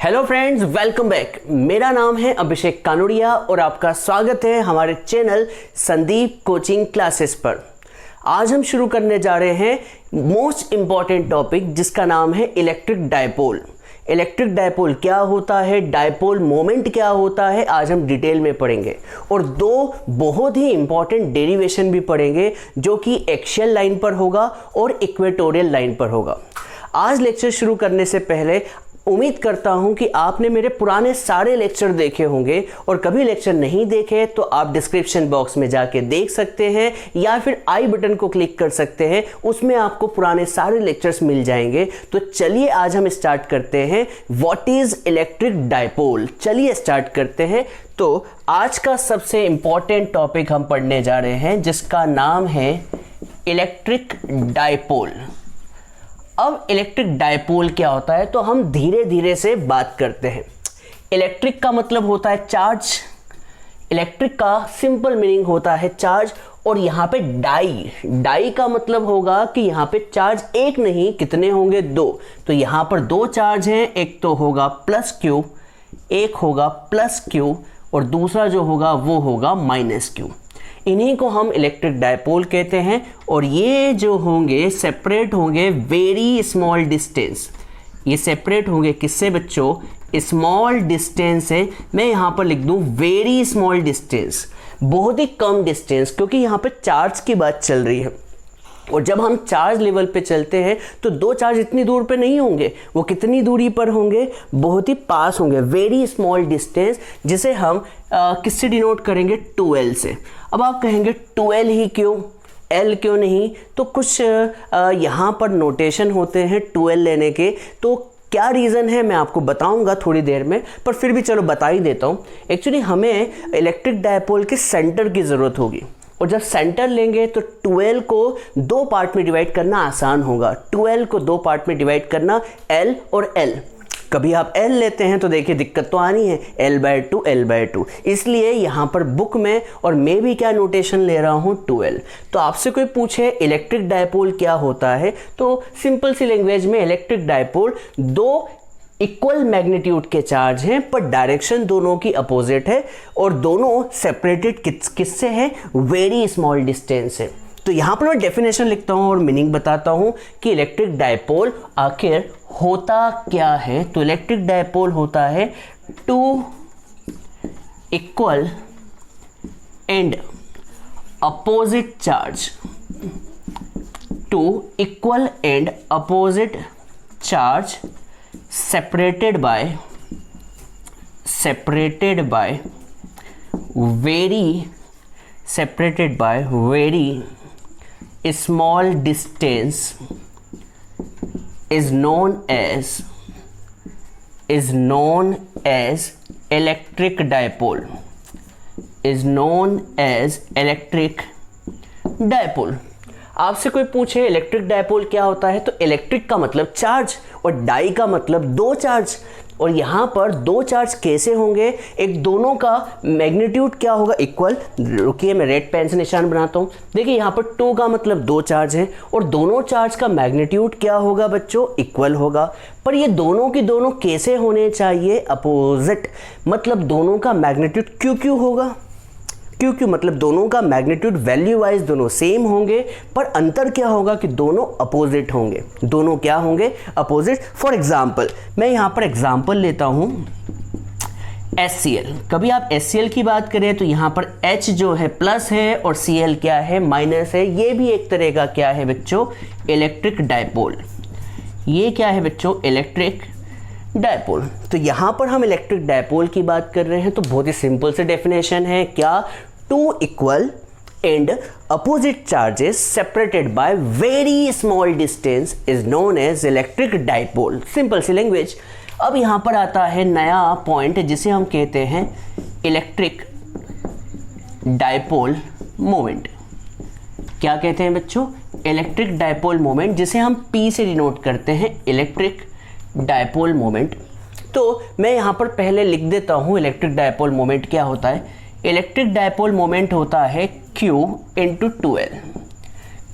Hello friends, welcome back. मेरा नाम है अभिषेक कानुड़िया और आपका स्वागत है हमारे चैनल संदीप कोचिंग क्लासेस पर। आज हम शुरू करने जा रहे हैं मोस्ट इंपॉर्टेंट टॉपिक जिसका नाम है इलेक्ट्रिक डायपोल। इलेक्ट्रिक डायपोल क्या होता है, डायपोल मोमेंट क्या होता है, आज हम डिटेल में पढ़ेंगे और दो बहुत ही इंपॉर्टेंट डेरिवेशन भी पढ़ेंगे जो कि एक्सियल लाइन पर होगा और इक्वेटोरियल लाइन पर होगा। आज लेक्चर शुरू करने से पहले उम्मीद करता हूं कि आपने मेरे पुराने सारे लेक्चर देखे होंगे और कभी लेक्चर नहीं देखे तो आप डिस्क्रिप्शन बॉक्स में जाके देख सकते हैं या फिर आई बटन को क्लिक कर सकते हैं, उसमें आपको पुराने सारे लेक्चर्स मिल जाएंगे। तो चलिए आज हम स्टार्ट करते हैं व्हाट इज इलेक्ट्रिक डायपोल। चलिए स्टार्ट करते हैं। तो आज का सबसे इंपॉर्टेंट टॉपिक हम पढ़ने जा रहे हैं जिसका नाम है इलेक्ट्रिक डायपोल। अब इलेक्ट्रिक डायपोल क्या होता है तो हम धीरे धीरे से बात करते हैं। इलेक्ट्रिक का मतलब होता है चार्ज, इलेक्ट्रिक का सिंपल मीनिंग होता है चार्ज। और यहाँ पे डाई का मतलब होगा कि यहाँ पे चार्ज एक नहीं कितने होंगे, दो। तो यहाँ पर दो चार्ज हैं, एक तो होगा प्लस क्यू, एक होगा प्लस क्यू और दूसरा जो होगा वो होगा माइनस क्यू। इन्हीं को हम इलेक्ट्रिक डायपोल कहते हैं और ये जो होंगे सेपरेट होंगे वेरी स्मॉल डिस्टेंस। ये सेपरेट होंगे किससे बच्चों? स्मॉल डिस्टेंस से। मैं यहाँ पर लिख दूँ वेरी स्मॉल डिस्टेंस, बहुत ही कम डिस्टेंस, क्योंकि यहाँ पे चार्ज की बात चल रही है। और जब हम चार्ज लेवल पे चलते हैं तो दो चार्ज इतनी दूर पे नहीं होंगे, वो कितनी दूरी पर होंगे? बहुत ही पास होंगे, वेरी स्मॉल डिस्टेंस, जिसे हम किससे डिनोट करेंगे? 2L से। अब आप कहेंगे 2L ही क्यों, L क्यों नहीं? तो कुछ यहाँ पर नोटेशन होते हैं 2L लेने के, तो क्या रीज़न है मैं आपको बताऊंगा थोड़ी देर में, पर फिर भी चलो बता ही देता हूँ। एक्चुअली हमें इलेक्ट्रिक डायपोल के सेंटर की ज़रूरत होगी और जब सेंटर लेंगे तो 2L को दो पार्ट में डिवाइड करना आसान होगा। 2L को दो पार्ट में डिवाइड करना, L और L। कभी आप L लेते हैं तो देखिए दिक्कत तो आनी है, L/2 L/2। इसलिए यहाँ पर बुक में और मैं भी क्या नोटेशन ले रहा हूँ 2L। तो आपसे कोई पूछे इलेक्ट्रिक डायपोल क्या होता है तो सिंपल सी लैंग्वेज में इलेक्ट्रिक डायपोल दो इक्वल मैग्नीट्यूड के चार्ज हैं पर डायरेक्शन दोनों की अपोजिट है और दोनों सेपरेटेड किससे है? वेरी स्मॉल डिस्टेंस से। तो यहाँ पर मैं डेफिनेशन लिखता हूँ और मीनिंग बताता हूँ कि इलेक्ट्रिक डायपोल आखिर होता क्या है। तो इलेक्ट्रिक डायपोल होता है two equal and opposite charge, two equal and opposite charge separated by very small distance is known as electric dipole, is known as electric dipole। आपसे कोई पूछे इलेक्ट्रिक डायपोल क्या होता है तो इलेक्ट्रिक का मतलब चार्ज और डाई का मतलब दो चार्ज। और यहाँ पर दो चार्ज कैसे होंगे? एक दोनों का मैग्नीट्यूड क्या होगा? इक्वल। रुकिए मैं रेड पेन से निशान बनाता हूँ। देखिए यहाँ पर 2 का मतलब दो चार्ज हैं और दोनों चार्ज का मैग्नीट्यूड क्या होगा बच्चों? इक्वल होगा। पर ये दोनों की दोनों कैसे होने चाहिए? अपोजिट। मतलब दोनों का मैग्नीट्यूड क्यों होगा? क्यों मतलब दोनों का मैग्नीट्यूड वैल्यू वाइज दोनों सेम होंगे पर अंतर क्या होगा कि दोनों अपोजिट होंगे। दोनों क्या होंगे? अपोजिट। फॉर एग्जाम्पल मैं यहाँ पर एग्जाम्पल लेता हूँ HCl। कभी आप HCl की बात करें तो यहाँ पर H जो है प्लस है और Cl क्या है? माइनस है। ये भी एक तरह का क्या है बच्चों? Electric dipole. ये क्या है बच्चों? Electric dipole. तो यहाँ पर हम इलेक्ट्रिक डायपोल की बात कर रहे हैं तो बहुत ही सिंपल से डेफिनेशन है क्या? Two equal and opposite charges separated by very small distance is known as electric dipole. Simple सी लैंग्वेज। अब यहाँ पर आता है नया पॉइंट जिसे हम कहते हैं इलेक्ट्रिक डायपोल मोमेंट। क्या कहते हैं बच्चों? इलेक्ट्रिक डायपोल मोमेंट, जिसे हम P से डिनोट करते हैं इलेक्ट्रिक डायपोल मोमेंट। तो मैं यहाँ पर पहले लिख देता हूँ इलेक्ट्रिक डायपोल मोमेंट क्या होता है। इलेक्ट्रिक डायपोल मोमेंट होता है Q into 2L।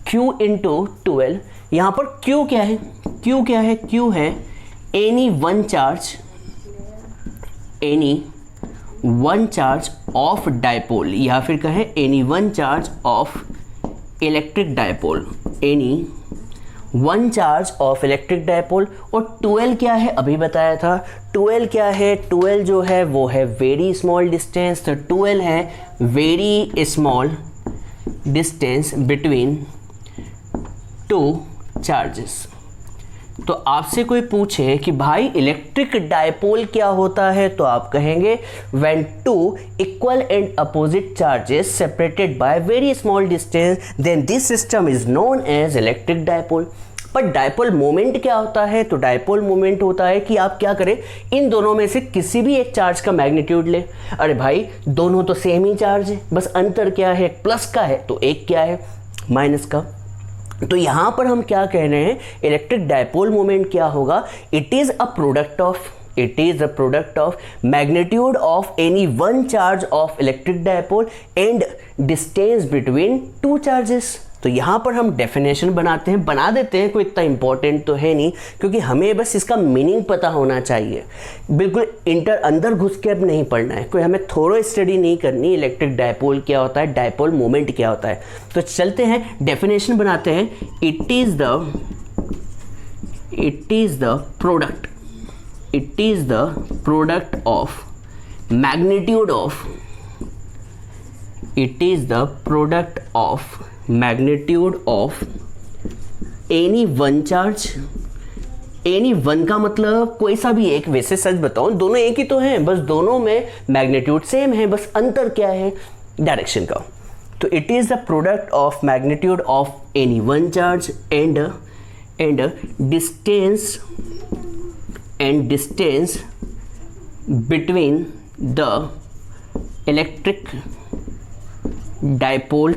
Q into 2L। यहाँ पर Q क्या है? Q क्या है? Q है any one charge any one charge of dipole, या फिर कहें any one charge of electric dipole, any one charge of electric dipole. और 12 क्या है, अभी बताया था। 12 क्या है, 12 जो है वो है वेरी स्मॉल डिस्टेंस। तो 12 है very small distance between two charges. तो आपसे कोई पूछे कि भाई इलेक्ट्रिक डायपोल क्या होता है, तो आप कहेंगे when two equal and opposite charges separated by very small distance then this system is known as electric dipole. पर डायपोल मोमेंट क्या होता है, तो डायपोल मोमेंट होता है कि आप क्या करें, इन दोनों में से किसी भी एक चार्ज का मैग्नीट्यूड ले। अरे भाई दोनों तो सेम ही चार्ज है, बस अंतर क्या है, एक प्लस का है तो एक क्या है, माइनस का। तो यहां पर हम क्या कह रहे हैं, इलेक्ट्रिक डायपोल मोमेंट क्या होगा, it is a product of magnitude of any one charge of electric dipole and distance between two charges. तो यहां पर हम डेफिनेशन बना देते हैं, कोई इतना इंपॉर्टेंट तो है नहीं, क्योंकि हमें बस इसका मीनिंग पता होना चाहिए। बिल्कुल अंदर घुस के अब नहीं पढ़ना है, कोई हमें थोड़ा स्टडी नहीं करनी इलेक्ट्रिक डायपोल क्या होता है, डायपोल मोमेंट क्या होता है। तो चलते हैं डेफिनेशन बनाते हैं। It is the product of magnitude of any one charge. Any one का मतलब कोई सा भी एक, वैसे सच बताऊं दोनों एक ही तो हैं, बस दोनों में मैग्नीट्यूड सेम है, बस अंतर क्या है, डायरेक्शन का। तो it is the product of magnitude of any one charge and distance between the electric dipole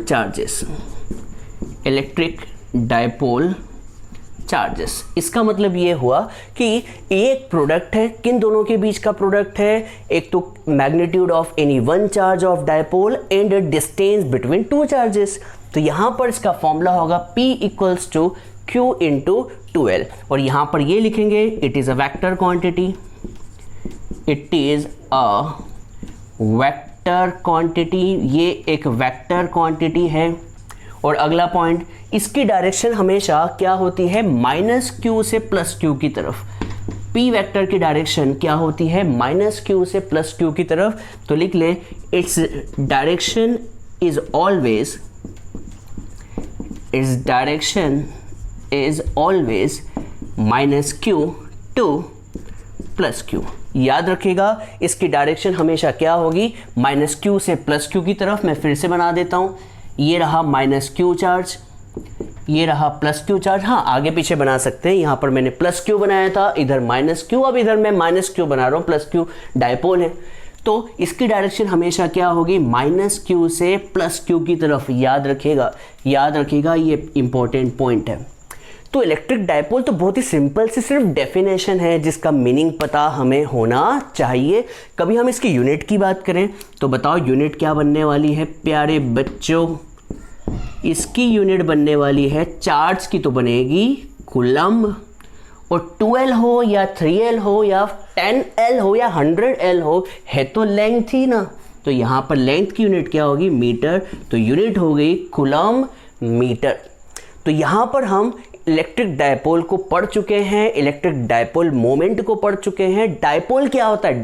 charges. इसका मतलब ये हुआ कि एक प्रोडक्ट है, किन दोनों के बीच का प्रोडक्ट है, एक तो magnitude of any one charge of dipole and distance between two charges. तो यहां पर इसका फॉर्मूला होगा P equals to Q into 2L, और यहां पर ये लिखेंगे it is a vector quantity, ये एक वेक्टर क्वांटिटी है। और अगला पॉइंट, इसकी डायरेक्शन हमेशा क्या होती है, माइनस क्यू से प्लस क्यू की तरफ। पी वेक्टर की डायरेक्शन क्या होती है, माइनस क्यू से प्लस क्यू की तरफ। तो लिख ले, its direction is always minus Q two plus Q. याद रखिएगा इसकी डायरेक्शन हमेशा क्या होगी, माइनस क्यू से प्लस क्यू की तरफ। मैं फिर से बना देता हूं, ये रहा माइनस क्यू चार्ज, ये रहा प्लस क्यू चार्ज। हाँ आगे पीछे बना सकते हैं, यहां पर मैंने प्लस क्यू बनाया था, इधर माइनस क्यू, अब इधर मैं माइनस क्यू बना रहा हूं, प्लस क्यू डायपोल है। तो इसकी डायरेक्शन हमेशा क्या होगी, माइनस क्यू से प्लस क्यू की तरफ। याद रखिएगा ये इंपॉर्टेंट पॉइंट है। तो इलेक्ट्रिक डायपोल तो बहुत ही सिंपल सी सिर्फ डेफिनेशन है, जिसका मीनिंग पता हमें होना चाहिए। कभी हम इसकी यूनिट की बात करें तो बताओ यूनिट क्या बनने वाली है प्यारे बच्चों, इसकी यूनिट बनने वाली है, चार्ज की तो बनेगी कूलम्ब। और 2L हो या 3L हो या 10L हो या 100L हो, है तो लेंथ ही ना। तो यहाँ पर लेंथ की यूनिट क्या होगी, मीटर। तो यूनिट हो गई कूलम्ब मीटर। तो यहाँ पर हम इलेक्ट्रिक डायपोल को पढ़ चुके हैं, इलेक्ट्रिक डायपोल मोमेंट को पढ़ चुके हैं। डायपोल क्या होता है,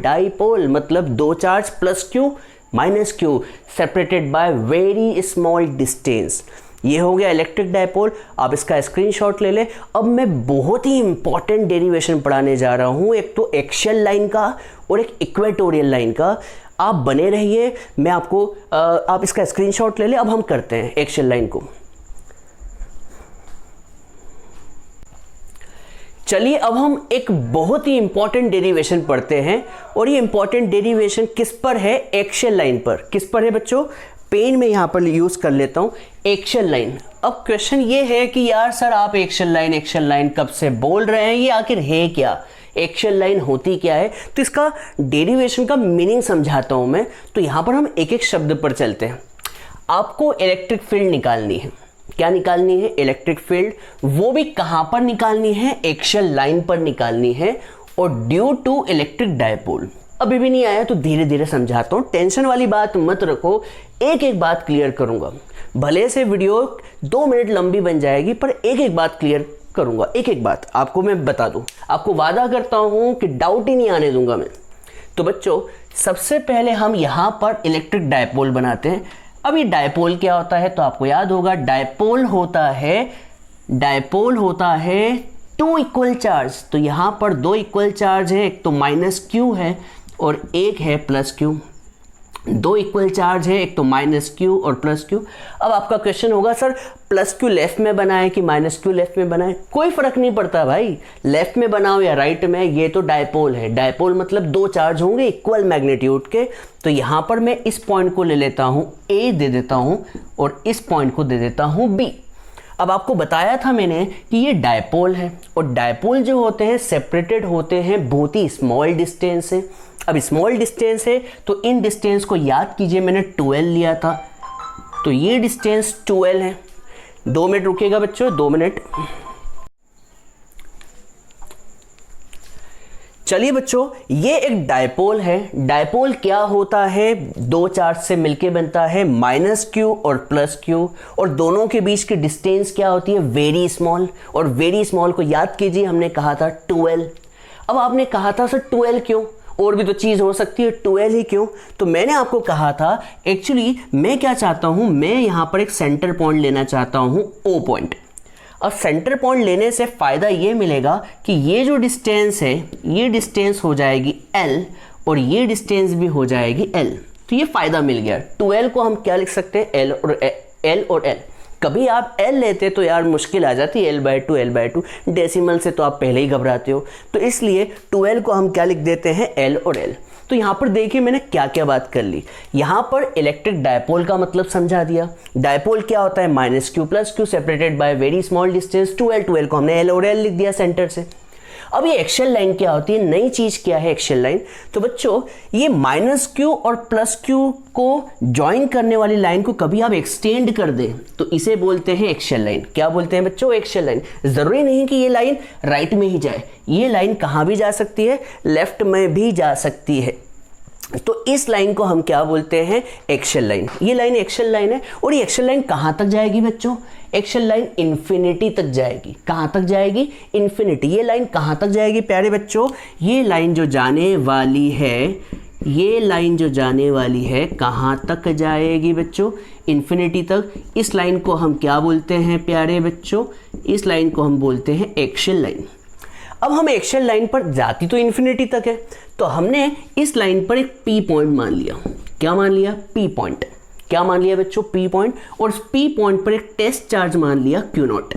डायपोल मतलब दो charge plus Q minus Q separated by very small distance. ये हो गया इलेक्ट्रिक डायपोल। आप इसका स्क्रीनशॉट ले ले। अब मैं बहुत ही इंपॉर्टेंट डेरिवेशन पढ़ाने जा रहा हूँ, एक तो एक्सियल लाइन का और एक इक्वेटोरियल लाइन का। आप बने रहिए, मैं आपको आप इसका स्क्रीनशॉट ले ले। अब हम करते हैं एक्सियल लाइन को। चलिए अब हम एक बहुत ही इंपॉर्टेंट डेरिवेशन पढ़ते हैं, और ये इंपॉर्टेंट डेरिवेशन किस पर है, एक्सियल लाइन पर। किस पर है बच्चों, पेन में यहां पर यूज कर लेता हूं, एक्सियल लाइन। अब क्वेश्चन ये है कि यार सर आप एक्सियल लाइन कब से बोल रहे हैं, ये आखिर है क्या, एक्सियल लाइन होती क्या है। तो इसका डेरिवेशन का मीनिंग समझाता हूं मैं। तो यहां पर हम एक एक शब्द पर चलते हैं। आपको इलेक्ट्रिक फील्ड निकालनी है। क्या निकालनी है, इलेक्ट्रिक फील्ड। वो भी कहां पर निकालनी है, एक्सियल लाइन पर निकालनी है। और ड्यू टू इलेक्ट्रिक डायपोल, अभी भी नहीं आया तो धीरे धीरे समझाता हूँ, टेंशन वाली बात मत रखो, एक एक बात क्लियर करूँगा। भले से वीडियो 2 मिनट लंबी बन जाएगी पर एक एक बात क्लियर करूँगा, एक एक बात आपको मैं बता दूँ, आपको वादा करता हूँ कि डाउट ही नहीं आने दूंगा मैं। तो बच्चों सबसे पहले हम यहाँ पर इलेक्ट्रिक डायपोल बनाते हैं। अब ये डायपोल क्या होता है तो आपको याद होगा, डायपोल होता है 2 इक्वल चार्ज। तो यहाँ पर 2 इक्वल चार्ज है, एक तो माइनस क्यू है और एक है प्लस क्यू। 2 इक्वल चार्ज है, एक तो माइनस क्यू और प्लस क्यू। अब आपका क्वेश्चन होगा सर प्लस क्यू लेफ्ट में बनाए कि माइनस क्यू लेफ्ट में बनाए, कोई फर्क नहीं पड़ता भाई, लेफ्ट में बनाओ या राइट में, ये तो डायपोल है। डायपोल मतलब 2 चार्ज होंगे इक्वल मैग्नीट्यूड के। तो यहाँ पर मैं इस पॉइंट को ले लेता हूँ ए दे देता हूँ और इस पॉइंट को दे देता हूँ बी। अब आपको बताया था मैंने कि ये डायपोल है और डायपोल जो होते हैं सेपरेटेड होते हैं बहुत ही स्मॉल डिस्टेंस से। अब स्मॉल डिस्टेंस है तो इन डिस्टेंस को याद कीजिए, मैंने 12 लिया था, तो ये डिस्टेंस 12 है। 2 मिनट रुकेगा बच्चों, 2 मिनट। चलिए बच्चों, ये एक डायपोल है। डायपोल क्या होता है, 2 चार्ज से मिलके बनता है, माइनस क्यू और प्लस क्यू, और दोनों के बीच की डिस्टेंस क्या होती है, वेरी स्मॉल। और वेरी स्मॉल को याद कीजिए, हमने कहा था 12। अब आपने कहा था सर 12 क्यों, और भी तो चीज़ हो सकती है, 12 ही क्यों? तो मैंने आपको कहा था एक्चुअली मैं क्या चाहता हूँ, मैं यहाँ पर एक सेंटर पॉइंट लेना चाहता हूँ, ओ पॉइंट। अब सेंटर पॉइंट लेने से फ़ायदा ये मिलेगा कि ये जो डिस्टेंस है ये डिस्टेंस हो जाएगी L और ये डिस्टेंस भी हो जाएगी L। तो ये फ़ायदा मिल गया। 12 को हम क्या लिख सकते हैं, L और L। कभी आप L लेते तो यार मुश्किल आ जाती है, L/2 डेसिमल से तो आप पहले ही घबराते हो, तो इसलिए 12 को हम क्या लिख देते हैं, L और L। तो यहाँ पर देखिए मैंने क्या क्या बात कर ली। यहाँ पर इलेक्ट्रिक डायपोल का मतलब समझा दिया। डायपोल क्या होता है, minus Q plus Q separated by very small distance 12 को हमने L और L लिख दिया सेंटर से। अब ये एक्सियल लाइन क्या होती है, नई चीज़ क्या है एक्सियल लाइन। तो बच्चों ये माइनस क्यू और प्लस क्यू को ज्वाइन करने वाली लाइन को कभी आप एक्सटेंड कर दें तो इसे बोलते हैं एक्सियल लाइन। क्या बोलते हैं बच्चों, एक्सियल लाइन। ज़रूरी नहीं कि ये लाइन राइट में ही जाए, ये लाइन कहाँ भी जा सकती है, लेफ्ट में भी जा सकती है। तो इस लाइन को हम क्या बोलते हैं, एक्सियल लाइन। ये लाइन एक्सियल लाइन है। और ये एक्सियल लाइन कहाँ तक जाएगी बच्चों, एक्सियल लाइन इन्फिनिटी तक जाएगी। कहाँ तक जाएगी, इन्फिनिटी। ये लाइन कहाँ तक जाएगी प्यारे बच्चों, ये लाइन जो जाने वाली है, ये लाइन जो जाने वाली है कहाँ तक जाएगी बच्चों, इन्फिनिटी तक। इस लाइन को हम क्या बोलते हैं प्यारे बच्चों, इस लाइन को हम बोलते हैं एक्सियल लाइन। अब हम एक्सियल लाइन पर जाती तो इन्फिनिटी तक है, तो हमने इस लाइन पर एक पी पॉइंट मान लिया। क्या मान लिया, पी पॉइंट। क्या मान लिया बच्चों, पी पॉइंट। और इस पी पॉइंट पर एक टेस्ट चार्ज मान लिया क्यू नॉट।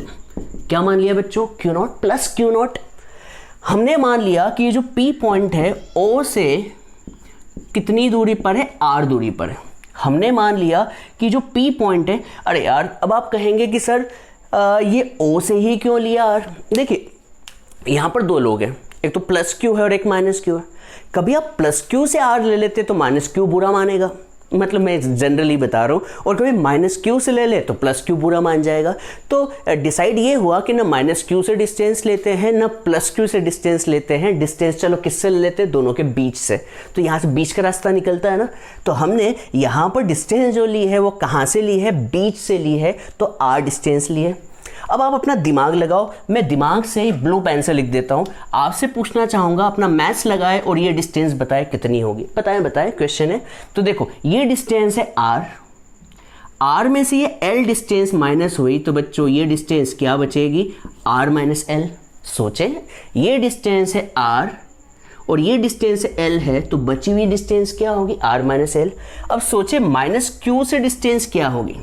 क्या मान लिया बच्चों, Q not plus Q not. हमने मान लिया कि ये जो पी पॉइंट है ओ से कितनी दूरी पर है, आर दूरी पर है। हमने मान लिया कि जो पी पॉइंट है, अरे यार अब आप कहेंगे कि सर ये ओ से ही क्यों लिया आर। देखिए यहाँ पर 2 लोग हैं, एक तो प्लस क्यू है और एक माइनस क्यू है। कभी आप प्लस क्यू से आर ले लेते तो माइनस क्यू बुरा मानेगा, मतलब मैं जनरली बता रहा हूँ, और कभी माइनस क्यू से ले ले तो प्लस क्यू बुरा मान जाएगा। तो डिसाइड ये हुआ कि ना माइनस क्यू से डिस्टेंस लेते हैं ना प्लस क्यू से डिस्टेंस लेते हैं। डिस्टेंस चलो किससे ले लेते हैं, दोनों के बीच से। तो यहाँ से बीच का रास्ता निकलता है ना, तो हमने यहाँ पर डिस्टेंस जो ली है वो कहाँ से ली है, बीच से ली है, तो आर डिस्टेंस ली है। अब आप अपना दिमाग लगाओ, मैं दिमाग से ही ब्लू पेन से लिख देता हूँ। आपसे पूछना चाहूँगा अपना मैथ्स लगाए और ये डिस्टेंस बताए कितनी होगी। बताएं क्वेश्चन है। तो देखो ये डिस्टेंस है आर, आर में से ये एल डिस्टेंस माइनस हुई तो बच्चों ये डिस्टेंस क्या बचेगी, आर माइनस एल। सोचें ये डिस्टेंस है आर और ये डिस्टेंस एल है, तो बची हुई डिस्टेंस क्या होगी, आर माइनस एल। अब सोचे माइनस क्यू से डिस्टेंस क्या होगी,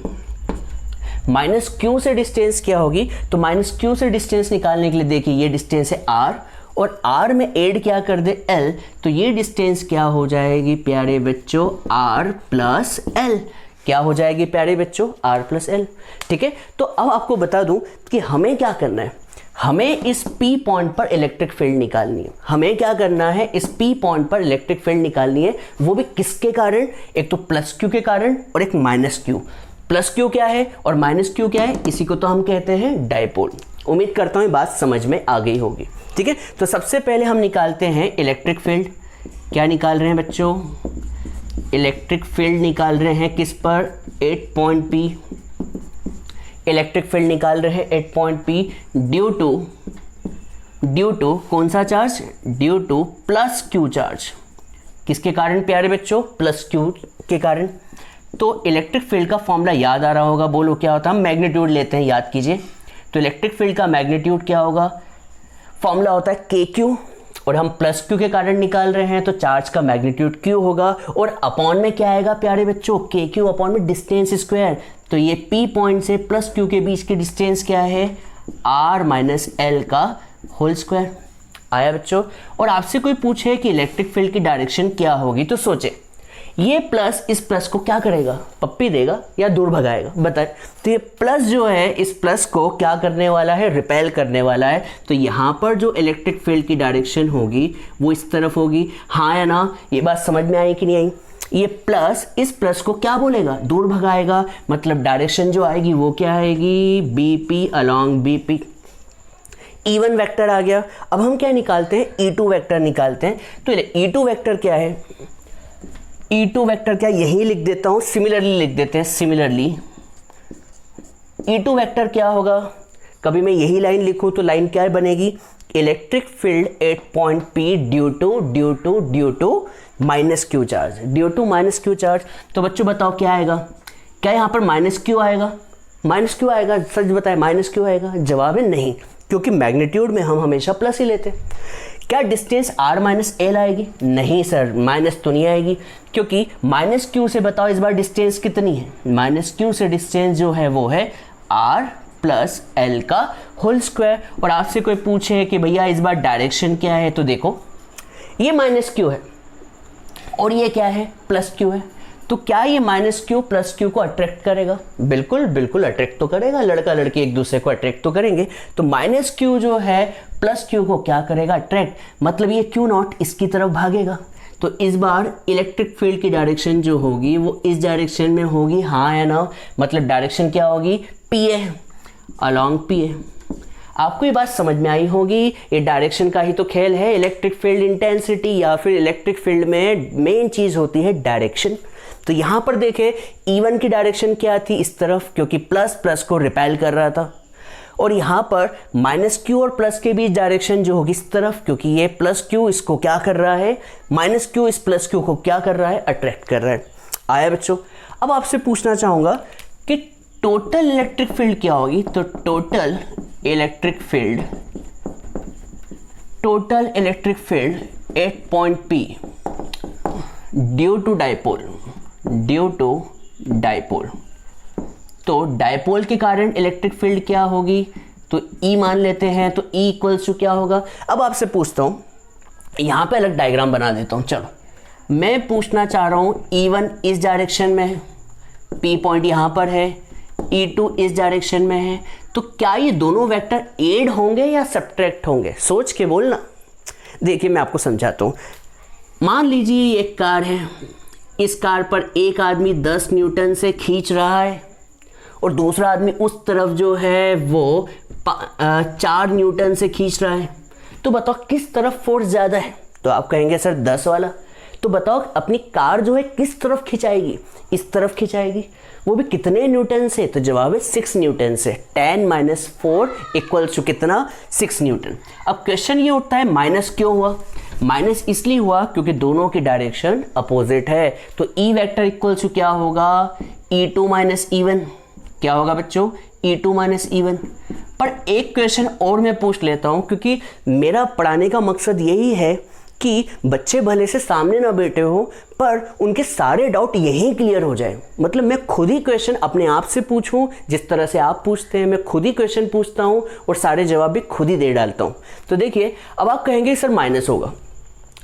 माइनस क्यू से डिस्टेंस क्या होगी। तो माइनस क्यू से डिस्टेंस निकालने के लिए देखिए ये डिस्टेंस है आर और आर में ऐड क्या कर दे एल, तो ये डिस्टेंस क्या हो जाएगी प्यारे बच्चों, आर प्लस एल। क्या हो जाएगी प्यारे बच्चों, आर प्लस एल। ठीक है, तो अब आपको बता दूं कि हमें क्या करना है, हमें इस P पॉइंट पर इलेक्ट्रिक फील्ड निकालनी है। हमें क्या करना है, इस P पॉइंट पर इलेक्ट्रिक फील्ड निकालनी है, वो भी किसके कारण, एक तो प्लस क्यू के कारण और एक माइनस क्यू। प्लस क्यू क्या है और माइनस क्यू क्या है, इसी को तो हम कहते हैं डायपोल। उम्मीद करता हूँ बात समझ में आ गई होगी। ठीक है, तो सबसे पहले हम निकालते हैं इलेक्ट्रिक फील्ड। क्या निकाल रहे हैं बच्चों? इलेक्ट्रिक फील्ड निकाल रहे हैं किस पर? 8 पॉइंट P। इलेक्ट्रिक फील्ड निकाल रहे हैं 8 पॉइंट P ड्यू टू कौन सा charge? Due two plus Q charge. किसके कारण प्यारे बच्चों? प्लस Q के कारण। तो इलेक्ट्रिक फील्ड का फॉर्मूला याद आ रहा होगा, बोलो क्या होता है? हम मैग्नीट्यूड लेते हैं, याद कीजिए। तो इलेक्ट्रिक फील्ड का मैग्नीट्यूड क्या होगा? फॉर्मूला होता है KQ, और हम प्लस Q के कारण निकाल रहे हैं तो चार्ज का मैग्नीट्यूड Q होगा, और अपॉन में क्या आएगा प्यारे बच्चों? KQ अपॉन में डिस्टेंस स्क्वायर। तो ये P पॉइंट से प्लस Q के बीच की डिस्टेंस क्या है? R माइनस L का होल स्क्वायर। आया बच्चों? और आपसे कोई पूछे कि इलेक्ट्रिक फील्ड की डायरेक्शन क्या होगी, तो सोचे ये प्लस इस प्लस को क्या करेगा? पप्पी देगा या दूर भगाएगा? बताए। तो ये प्लस जो है इस प्लस को क्या करने वाला है? रिपेल करने वाला है। तो यहाँ पर जो इलेक्ट्रिक फील्ड की डायरेक्शन होगी वो इस तरफ होगी। हाँ या ना? ये बात समझ में आई कि नहीं आई? ये प्लस इस प्लस को क्या बोलेगा? दूर भगाएगा। मतलब डायरेक्शन जो आएगी वो क्या आएगी? BP along BP। E1 vector आ गया। अब हम क्या निकालते हैं? E2 वेक्टर निकालते हैं। तो E2 वेक्टर क्या है? E2 वेक्टर क्या? यही लिख देता हूं, सिमिलरली लिख देते हैं। सिमिलरली E2 वेक्टर क्या होगा? कभी मैं यही लाइन लिखूं तो लाइन क्या बनेगी? Electric field 8 point P due to minus Q charge. Due to minus Q charge. तो बच्चों बताओ क्या आएगा? क्या यहाँ पर माइनस Q आएगा? माइनस Q आएगा? सच बताए, माइनस Q आएगा? जवाब है नहीं, क्योंकि मैग्नीट्यूड में हम हमेशा प्लस ही लेते हैं। क्या डिस्टेंस R माइनस L आएगी? नहीं सर, माइनस तो नहीं आएगी, क्योंकि माइनस Q से बताओ इस बार डिस्टेंस कितनी है? माइनस Q से डिस्टेंस जो है वो है R प्लस L का होल स्क्वायर। और आपसे कोई पूछे कि भैया इस बार डायरेक्शन क्या है, तो देखो ये माइनस Q है और ये क्या है? प्लस Q है। तो क्या ये माइनस Q प्लस Q को अट्रैक्ट करेगा? बिल्कुल बिल्कुल अट्रैक्ट तो करेगा। लड़का लड़की एक दूसरे को अट्रैक्ट तो करेंगे। तो माइनस Q जो है प्लस Q को क्या करेगा? अट्रैक्ट। मतलब ये Q0 इसकी तरफ भागेगा। तो इस बार इलेक्ट्रिक फील्ड की डायरेक्शन जो होगी वो इस डायरेक्शन में होगी। हाँ या ना? मतलब डायरेक्शन क्या होगी? PA along PA। आपको ये बात समझ में आई होगी। ये डायरेक्शन का ही तो खेल है। इलेक्ट्रिक फील्ड इंटेंसिटी या फिर इलेक्ट्रिक फील्ड में मेन चीज होती है डायरेक्शन। तो यहां पर देखें E1 की डायरेक्शन क्या थी? इस तरफ, क्योंकि प्लस प्लस को रिपेल कर रहा था। और यहां पर माइनस Q और प्लस के बीच डायरेक्शन जो होगी इस तरफ, क्योंकि ये प्लस Q इसको क्या कर रहा है? माइनस Q इस प्लस Q को क्या कर रहा है? अट्रैक्ट कर रहा है। आया बच्चों? अब आपसे पूछना चाहूंगा कि टोटल इलेक्ट्रिक फील्ड क्या होगी? तो total electric field 8 point P due to dipole. तो डाइपोल के कारण इलेक्ट्रिक फील्ड क्या होगी? तो E मान लेते हैं। तो E इक्वल्स टू क्या होगा? अब आपसे पूछता हूं, यहां पे अलग डायग्राम बना देता हूं। चलो मैं पूछना चाह रहा हूं, E1 इस डायरेक्शन में है, P पॉइंट यहां पर है, E2 इस डायरेक्शन में है। तो क्या ये दोनों वेक्टर एड होंगे या सब्ट्रैक्ट होंगे? सोच के बोलना। देखिए मैं आपको समझाता हूं। मान लीजिए ये एक कार है। इस कार पर एक आदमी 10 न्यूटन से खींच रहा है और दूसरा आदमी उस तरफ जो है वो 4 न्यूटन से खींच रहा है। तो बताओ किस तरफ फोर्स ज़्यादा है? तो आप कहेंगे सर 10 वाला। तो बताओ अपनी कार जो है किस तरफ खिंचाएगी? इस तरफ खिंचाएगी। वो भी कितने न्यूटन से? तो जवाब है 6 न्यूटन से। 10 माइनस 4 इक्वल्स टू कितना? 6 न्यूटन। अब क्वेश्चन ये उठता है माइनस क्यों हुआ? माइनस इसलिए हुआ क्योंकि दोनों की डायरेक्शन अपोजिट है। तो E वेक्टर इक्वल्स टू क्या होगा? E2 minus E1। क्या होगा बच्चों? E2 minus E1। पर एक क्वेश्चन और मैं पूछ लेता हूं, क्योंकि मेरा पढ़ाने का मकसद यही है कि बच्चे भले से सामने ना बैठे हो पर उनके सारे डाउट यहीं क्लियर हो जाए। मतलब मैं खुद ही क्वेश्चन अपने आप से पूछूं, जिस तरह से आप पूछते हैं मैं खुद ही क्वेश्चन पूछता हूं और सारे जवाब भी खुद ही दे डालता हूं। तो देखिए अब आप कहेंगे सर माइनस होगा।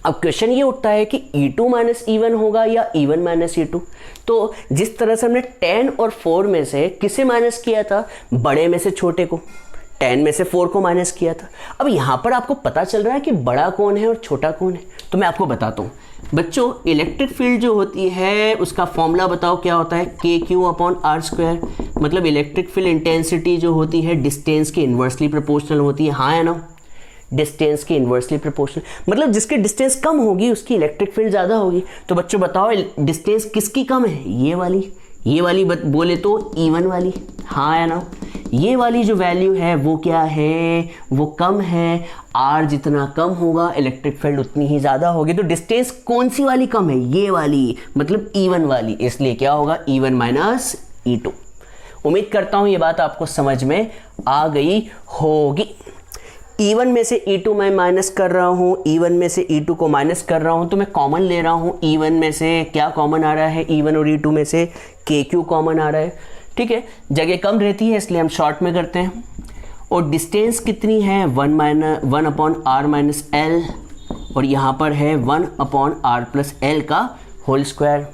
अब क्वेश्चन ये उठता है कि E2 माइनस E1 होगा या E1 माइनस E2। तो जिस तरह से हमने 10 और 4 में से किसे माइनस किया था? बड़े में से छोटे को। 10 में से 4 को माइनस किया था। अब यहाँ पर आपको पता चल रहा है कि बड़ा कौन है और छोटा कौन है। तो मैं आपको बताता हूँ बच्चों, इलेक्ट्रिक फील्ड जो होती है उसका फॉर्मूला बताओ क्या होता है? KQ upon R square. मतलब इलेक्ट्रिक फील्ड इंटेंसिटी जो होती है डिस्टेंस के इन्वर्सली प्रोपोर्शनल होती है। हाँ है ना? डिस्टेंस के इन्वर्सली प्रोपोर्शनल, मतलब जिसकी डिस्टेंस कम होगी उसकी इलेक्ट्रिक फील्ड ज़्यादा होगी। तो बच्चों बताओ डिस्टेंस किसकी कम है? ये वाली बोले तो E1 वाली, हाँ या ना? ये वाली जो वैल्यू है वो क्या है? वो कम है। R जितना कम होगा इलेक्ट्रिक फील्ड उतनी ही ज़्यादा होगी। तो डिस्टेंस कौन सी वाली कम है? ये वाली, मतलब E1 वाली, इसलिए क्या होगा? E1 minus E2। उम्मीद करता हूँ ये बात आपको समझ में आ गई होगी। E1 में से E2 मैं माइनस कर रहा हूँ, E1 में से E2 को माइनस कर रहा हूँ, तो मैं कॉमन ले रहा हूँ। E1 में से क्या कॉमन आ रहा है? E1 और E2 में से KQ कॉमन आ रहा है। ठीक है, जगह कम रहती है इसलिए हम शॉर्ट में करते हैं। और डिस्टेंस कितनी है? 1 अपॉन R माइनस L, और यहाँ पर है 1 अपॉन R प्लस L का होल स्क्वायर।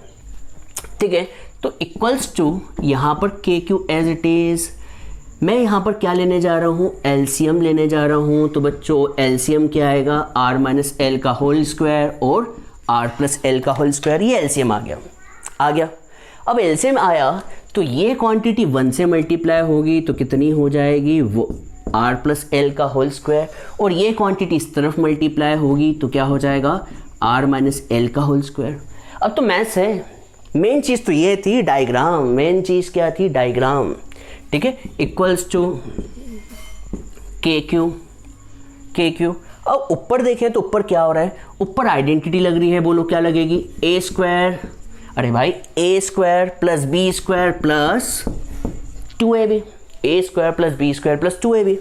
ठीक है, तो इक्वल्स टू यहाँ पर KQ एज इट इज़। मैं यहाँ पर क्या लेने जा रहा हूँ? एलसीएम लेने जा रहा हूँ। तो बच्चों एलसीएम क्या आएगा? R माइनस एल का होल स्क्वायर और R प्लस एल का होल स्क्वायर। ये एलसीएम आ गया। अब एलसीएम आया तो ये क्वांटिटी 1 से मल्टीप्लाई होगी तो कितनी हो जाएगी? वो R प्लस एल का होल स्क्वायर, और ये क्वांटिटी इस तरफ मल्टीप्लाई होगी तो क्या हो जाएगा? R माइनस एल का होल स्क्वायर। अब तो मैथ्स है, मेन चीज़ तो ये थी डायग्राम। मेन चीज़ क्या थी? डायग्राम। ठीक है, इक्वल्स टू KQ। अब ऊपर देखें तो ऊपर क्या हो रहा है? ऊपर आइडेंटिटी लग रही है, बोलो क्या लगेगी? A स्क्वायर, अरे भाई A square plus B square plus 2AB, A square plus B square plus 2AB।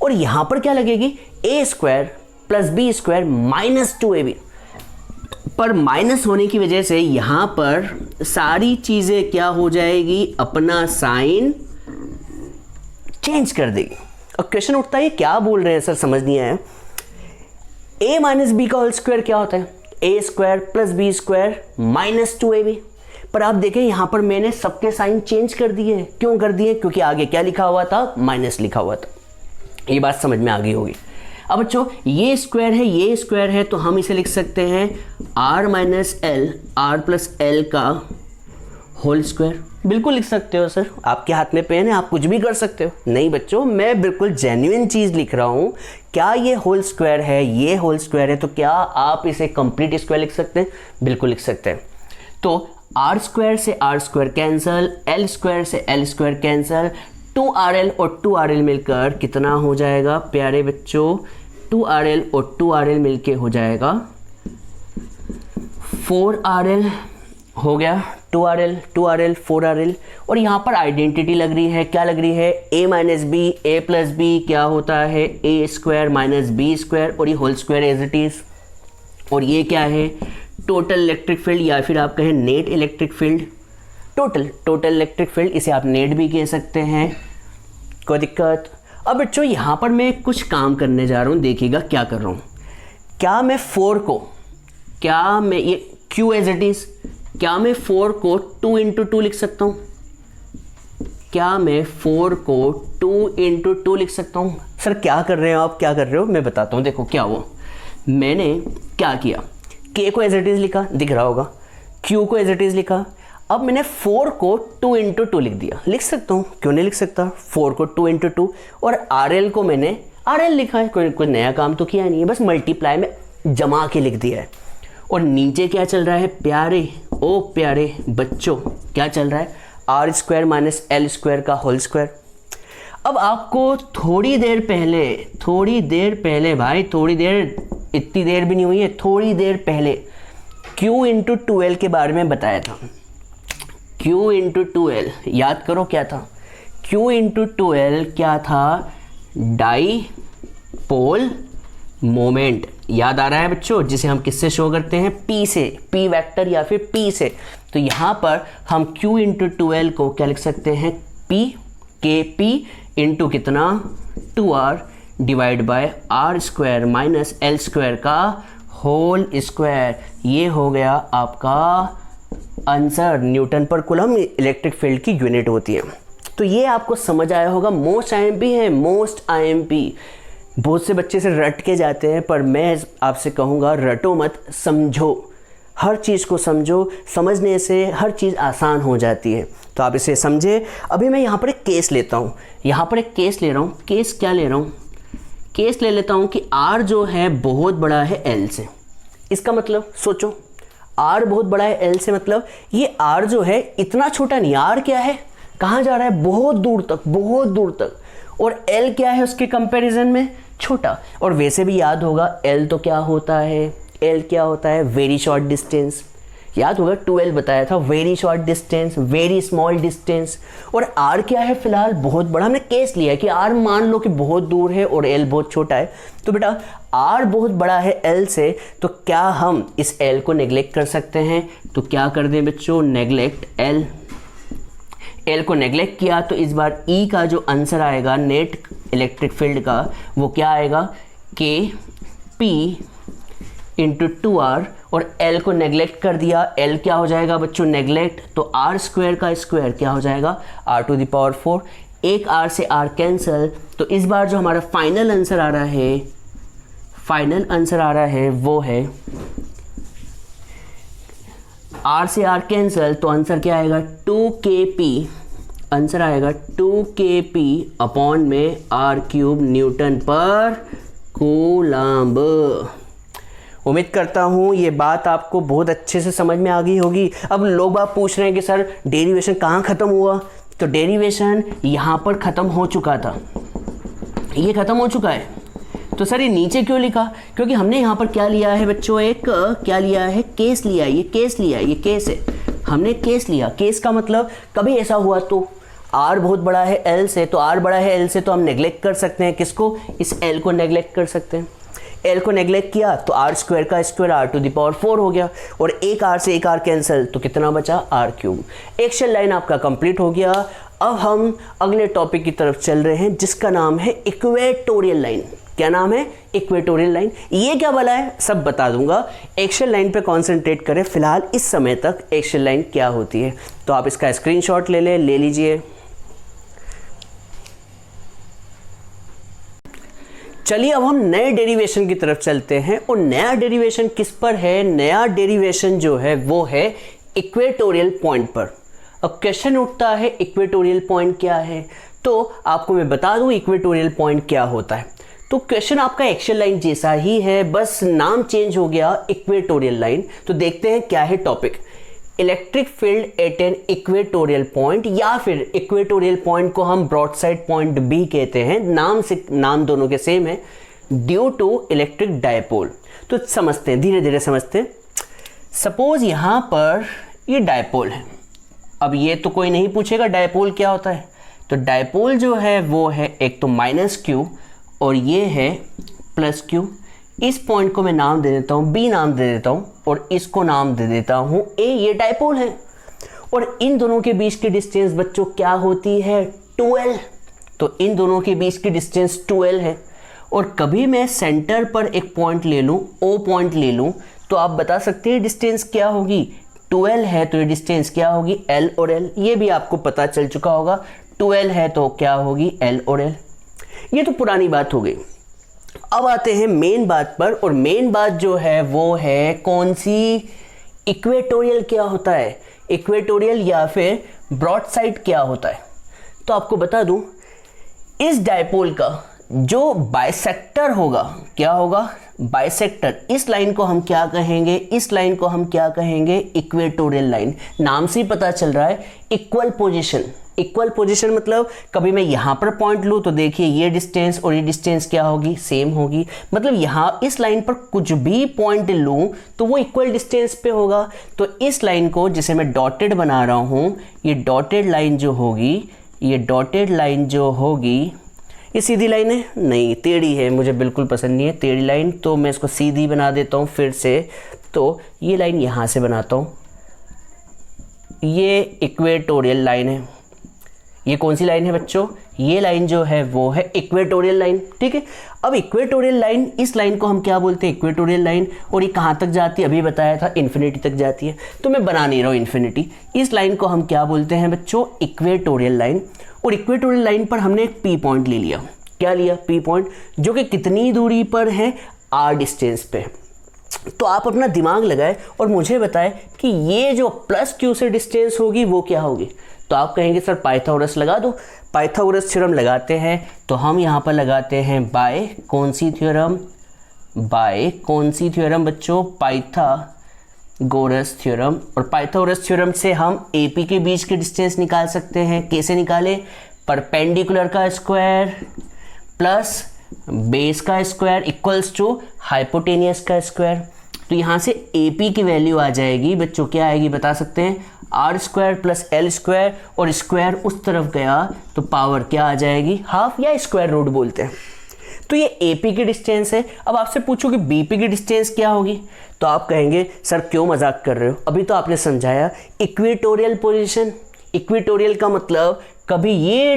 और यहाँ पर क्या लगेगी? A square plus B square minus 2AB। पर माइनस होने की वजह से यहाँ पर सारी चीज़ें क्या हो जाएगी? अपना साइन चेंज कर देगी। अब क्वेश्चन उठता है क्या बोल रहे हैं सर, समझ नहीं आया। A माइनस बी का होल स्क्वायर क्या होता है? A square plus B square minus 2AB। पर आप देखें यहाँ पर मैंने सबके साइन चेंज कर दिए। क्यों कर दिए? क्योंकि आगे क्या लिखा हुआ था? माइनस लिखा हुआ था। ये बात समझ में आ गई होगी। अब बच्चों ये स्क्वायर है तो हम इसे लिख सकते हैं R minus L, R plus L का होल स्क्वायर। बिल्कुल लिख सकते हो सर, आपके हाथ में पेन है, आप कुछ भी कर सकते हो। नहीं बच्चों, मैं बिल्कुल जेन्युइन चीज़ लिख रहा हूँ। क्या ये होल स्क्वायर है? ये होल स्क्वायर है, तो क्या आप इसे कंप्लीट स्क्वायर लिख सकते हैं? बिल्कुल लिख सकते हैं। तो R स्क्वायर से R square cancel, L square से L स्क्वायर कैंसल, 2RL और 2RL मिलकर कितना हो जाएगा प्यारे बच्चों? 2RL और 2RL मिलके हो जाएगा 4RL हो गया। 2RL 4RL। और यहाँ पर आइडेंटिटी लग रही है, क्या लग रही है? A minus B, A plus B क्या होता है? A square minus B square, और ये whole square as it is. और ये क्या है? टोटल इलेक्ट्रिक फील्ड, या फिर आप कहें net electric field. Total electric field, इसे आप नेट भी कह सकते हैं, कोई दिक्कत। अब बच्चों यहाँ पर मैं कुछ काम करने जा रहा हूँ, देखिएगा क्या कर रहा हूँ। क्या मैं 4 को, क्या मैं ये Q एज इट इज़, क्या मैं 4 को 2 इंटू 2 लिख सकता हूँ? क्या मैं 4 को 2 इंटू 2 लिख सकता हूँ? सर क्या कर रहे हो आप, क्या कर रहे हो? मैं बताता हूँ। देखो क्या हुआ, मैंने क्या किया, K को एज इट इज़ लिखा, दिख रहा होगा, Q को एज इट इज़ लिखा। अब मैंने 4 को 2 इंटू 2 लिख दिया। लिख सकता हूँ, क्यों नहीं लिख सकता? 4 को 2 इंटू 2, और RL को मैंने RL लिखा है। कोई नया काम तो किया नहीं है, बस मल्टीप्लाई में जमा के लिख दिया है। और नीचे क्या चल रहा है प्यारे, ओ प्यारे बच्चों, क्या चल रहा है? R square minus L square का होल स्क्वायर। अब आपको थोड़ी देर पहले भाई, थोड़ी देर, इतनी देर भी नहीं हुई है, थोड़ी देर पहले Q इंटू 2L के बारे में बताया था। Q इंटू 2L याद करो क्या था? Q इंटू 2L क्या था? Dipole moment. याद आ रहा है बच्चों? जिसे हम किससे शो करते हैं? P से, P वेक्टर या फिर P से। तो यहाँ पर हम Q इंटू 2L को क्या लिख सकते हैं? P, KP इंटू कितना? 2R divide by R square minus L square का होल स्क्वायर। ये हो गया आपका आंसर। न्यूटन पर कूलम इलेक्ट्रिक फील्ड की यूनिट होती है। तो ये आपको समझ आया होगा। मोस्ट IMP है, मोस्ट IMP। बहुत से बच्चे से रट के जाते हैं, पर मैं आपसे कहूँगा रटो मत, समझो। हर चीज़ को समझो, समझने से हर चीज़ आसान हो जाती है। तो आप इसे समझे। अभी मैं यहाँ पर एक केस लेता हूँ, यहाँ पर एक केस ले रहा हूँ। केस क्या ले रहा हूँ? केस ले लेता हूँ कि r जो है बहुत बड़ा है l से। इसका मतलब सोचो, r बहुत बड़ा है l से, मतलब ये r जो है इतना छोटा नहीं, r क्या है, कहाँ जा रहा है, बहुत दूर तक, बहुत दूर तक, और l क्या है उसके कंपैरिजन में, छोटा। और वैसे भी याद होगा l तो क्या होता है, l क्या होता है, वेरी शॉर्ट डिस्टेंस, याद होगा 12 बताया था, very short distance, very small distance. और r क्या है, फिलहाल बहुत बड़ा, हमने केस लिया है कि r मान लो कि बहुत दूर है और l बहुत छोटा है। तो बेटा r बहुत बड़ा है l से, तो क्या हम इस l को नेग्लेक्ट कर सकते हैं? तो क्या कर दें बच्चों, नेग्लेक्ट l को नेग्लेक्ट किया तो इस बार E का जो आंसर आएगा नेट इलेक्ट्रिक फील्ड का, वो क्या आएगा, KP इंटू 2r, और l को नेग्लेक्ट कर दिया, l क्या हो जाएगा बच्चों, नेग्लेक्ट, तो r स्क्वायर का स्क्वायर क्या हो जाएगा, r टू द पावर 4, एक r से r कैंसिल। तो इस बार जो हमारा फाइनल आंसर आ रहा है वो है r से r कैंसिल, तो आंसर क्या आएगा, 2kp, आंसर आएगा 2kp अपॉन में r³ न्यूटन पर कूलम्ब। उम्मीद करता हूँ ये बात आपको बहुत अच्छे से समझ में आ गई होगी। अब लोग बात पूछ रहे हैं कि सर डेरिवेशन कहाँ ख़त्म हुआ, तो डेरिवेशन यहाँ पर ख़त्म हो चुका था, ये ख़त्म हो चुका है। तो सर ये नीचे क्यों लिखा, क्योंकि हमने यहाँ पर क्या लिया है बच्चों, एक क्या लिया है, केस लिया है, ये केस लिया है, ये केस है, हमने केस लिया। केस का मतलब कभी ऐसा हुआ तो r बहुत बड़ा है l से, तो r बड़ा है l से, तो हम नेग्लेक्ट कर सकते हैं किसको, इस l को नेग्लेक्ट कर सकते हैं। l को नेग्लेक्ट किया तो r स्क्वायर का square r to the power 4 हो गया, और एक r से एक r कैंसिल, तो कितना बचा, r³। एक्शन लाइन आपका कंप्लीट हो गया। अब हम अगले टॉपिक की तरफ चल रहे हैं जिसका नाम है इक्वेटोरियल लाइन। क्या नाम है, इक्वेटोरियल लाइन। ये क्या वाला है सब बता दूंगा, एक्शन लाइन पे कंसंट्रेट करें फिलहाल इस समय तक, एक्शन लाइन क्या होती है। तो आप इसका स्क्रीनशॉट ले लीजिए। चलिए अब हम नए डेरिवेशन की तरफ चलते हैं, और नया डेरिवेशन किस पर है, नया डेरिवेशन जो है वो है इक्वेटोरियल पॉइंट पर। अब क्वेश्चन उठता है इक्वेटोरियल पॉइंट क्या है, तो आपको मैं बता दूं इक्वेटोरियल पॉइंट क्या होता है। तो क्वेश्चन आपका एक्शन लाइन जैसा ही है, बस नाम चेंज हो गया इक्वेटोरियल लाइन। तो देखते हैं क्या है topic, electric field at an equatorial point, या फिर इक्वेटोरियल पॉइंट को हम ब्रॉडसाइड पॉइंट भी कहते हैं, नाम दोनों के सेम है, ड्यू टू इलेक्ट्रिक डायपोल। तो समझते हैं, धीरे धीरे समझते हैं। सपोज यहां पर ये डायपोल है, अब ये तो कोई नहीं पूछेगा डायपोल क्या होता है, तो डायपोल जो है वो है एक तो -q और ये है +q। इस पॉइंट को मैं नाम दे देता हूँ B, नाम दे देता हूँ, और इसको नाम दे देता हूँ A। ये डायपोल है, और इन दोनों के बीच की डिस्टेंस बच्चों क्या होती है, 12। तो इन दोनों के बीच की डिस्टेंस 12 है। और कभी मैं सेंटर पर एक पॉइंट ले लूँ, O पॉइंट ले लूँ, तो आप बता सकते हैं डिस्टेंस क्या होगी, 12 है तो ये डिस्टेंस क्या होगी, L और L। ये भी आपको पता चल चुका होगा, 12 है तो क्या होगी, L और L। ये तो पुरानी बात हो गई। अब आते हैं मेन बात पर, और मेन बात जो है वो है कौन सी, इक्वेटोरियल क्या होता है, इक्वेटोरियल या फिर ब्रॉडसाइड क्या होता है। तो आपको बता दूं, इस डायपोल का जो बाइसेक्टर होगा, क्या होगा, बाइसेक्टर, इस लाइन को हम क्या कहेंगे, इस लाइन को हम क्या कहेंगे, इक्वेटोरियल लाइन। नाम से ही पता चल रहा है इक्वल पोजीशन। इक्वल पोजीशन मतलब कभी मैं यहाँ पर पॉइंट लूँ तो देखिए ये डिस्टेंस और ये डिस्टेंस क्या होगी, सेम होगी। मतलब यहाँ इस लाइन पर कुछ भी पॉइंट लूँ तो वो इक्वल डिस्टेंस पे होगा। तो इस लाइन को जिसे मैं डॉटेड बना रहा हूँ, ये डॉटेड लाइन जो होगी, ये डॉटेड लाइन जो होगी, ये सीधी लाइन है, नहीं टेढ़ी है, मुझे बिल्कुल पसंद नहीं है टेढ़ी लाइन, तो मैं इसको सीधी बना देता हूँ फिर से। तो ये लाइन यहाँ से बनाता हूँ, ये इक्वेटोरियल लाइन है। ये कौन सी लाइन है बच्चों, ये लाइन जो है वो है इक्वेटोरियल लाइन, ठीक है। अब इक्वेटोरियल लाइन, इस लाइन को हम क्या बोलते हैं, इक्वेटोरियल लाइन। और ये कहाँ तक जाती है, अभी बताया था इन्फिनिटी तक जाती है, तो मैं बना नहीं रहा हूँ इन्फिनिटी। इस लाइन को हम क्या बोलते हैं बच्चों, इक्वेटोरियल लाइन। और इक्वेटोरियल लाइन पर हमने एक P पॉइंट ले लिया, क्या लिया, P पॉइंट, जो कि कितनी दूरी पर है, R डिस्टेंस पे। तो आप अपना दिमाग लगाए और मुझे बताएं कि ये जो +q से डिस्टेंस होगी वो क्या होगी। तो आप कहेंगे सर पाइथागोरस लगा दो। पाइथागोरस थ्योरम लगाते हैं तो हम यहाँ पर लगाते हैं बाय कौन सी थ्योरम, बाय कौन सी थ्योरम बच्चों, पाइथागोरस थ्योरम। और पाइथागोरस थ्योरम से हम AP के बीच के डिस्टेंस निकाल सकते हैं। कैसे निकालें, परपेंडिकुलर का स्क्वायर प्लस बेस का स्क्वायर इक्वल्स टू हाइपोटेनियस का स्क्वायर। तो यहाँ से AP की वैल्यू आ जाएगी बच्चों, क्या आएगी बता सकते हैं, r square plus l square, और स्क्वायर उस तरफ गया तो पावर क्या आ जाएगी, हाफ या स्क्वायर रूट बोलते हैं। तो ये AP की डिस्टेंस है। अब आपसे पूछो कि BP की डिस्टेंस क्या होगी, तो आप कहेंगे सर क्यों मजाक कर रहे हो, अभी तो आपने समझाया इक्वेटोरियल पोजीशन। इक्वेटोरियल का मतलब कभी ये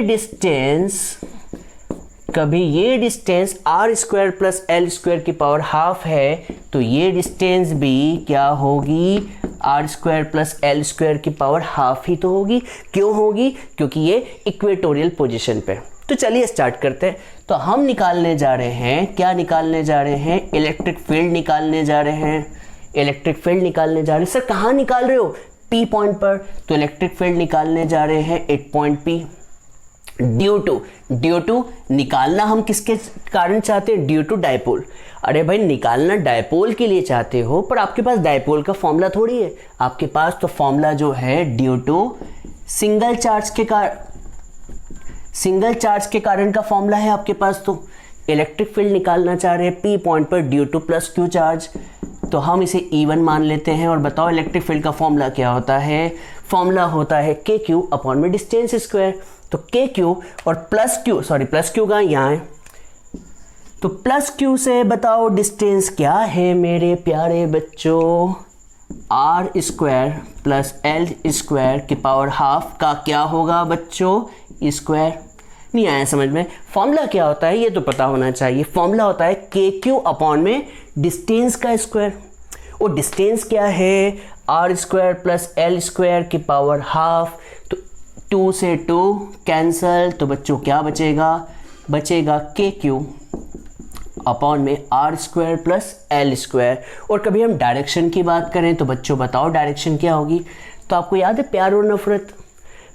distance r square plus l square की पावर हाफ है, तो ये डिस्टेंस भी क्या होगी, r square plus l square की पावर हाफ ही तो होगी। क्यों होगी, क्योंकि ये इक्वेटोरियल पोजीशन पे। तो चलिए स्टार्ट करते हैं। तो हम निकालने जा रहे हैं, क्या निकालने जा रहे हैं, इलेक्ट्रिक फील्ड निकालने जा रहे हैं। इलेक्ट्रिक फील्ड निकालने जा रहे हैं। सर कहाँ निकाल रहे हो, P पॉइंट पर। तो इलेक्ट्रिक फील्ड निकालने जा रहे हैं at point P। Due to निकालना हम किसके कारण चाहते हैं, ड्यू टू डायपोल। अरे भाई निकालना डायपोल के लिए चाहते हो, पर आपके पास डायपोल का फॉर्मूला थोड़ी है, आपके पास तो फॉर्मूला जो है ड्यू टू सिंगल चार्ज के कारण का फॉर्मूला है आपके पास। तो इलेक्ट्रिक फील्ड निकालना चाह रहे हैं P पॉइंट पर due two plus Q charge, तो हम इसे E1 मान लेते हैं। और बताओ इलेक्ट्रिक फील्ड का फॉर्मूला क्या होता है, फॉर्मूला होता है KQ अपॉन में डिस्टेंस स्क्वायर। तो KQ और प्लस Q का यहाँ है, तो प्लस Q से बताओ डिस्टेंस क्या है मेरे प्यारे बच्चों, r square plus l square की पावर हाफ का क्या होगा बच्चों, स्क्वायर। नहीं आया समझ में, फॉर्मूला क्या होता है ये तो पता होना चाहिए। फॉर्मूला होता है KQ अपॉन में डिस्टेंस का स्क्वायर, और डिस्टेंस क्या है, r square plus l square की पावर हाफ। तो 2 से 2 कैंसल, तो बच्चों क्या बचेगा KQ अपॉन में r square plus l square. और कभी हम डायरेक्शन की बात करें तो बच्चों बताओ डायरेक्शन क्या होगी। तो आपको याद है प्यार और नफरत,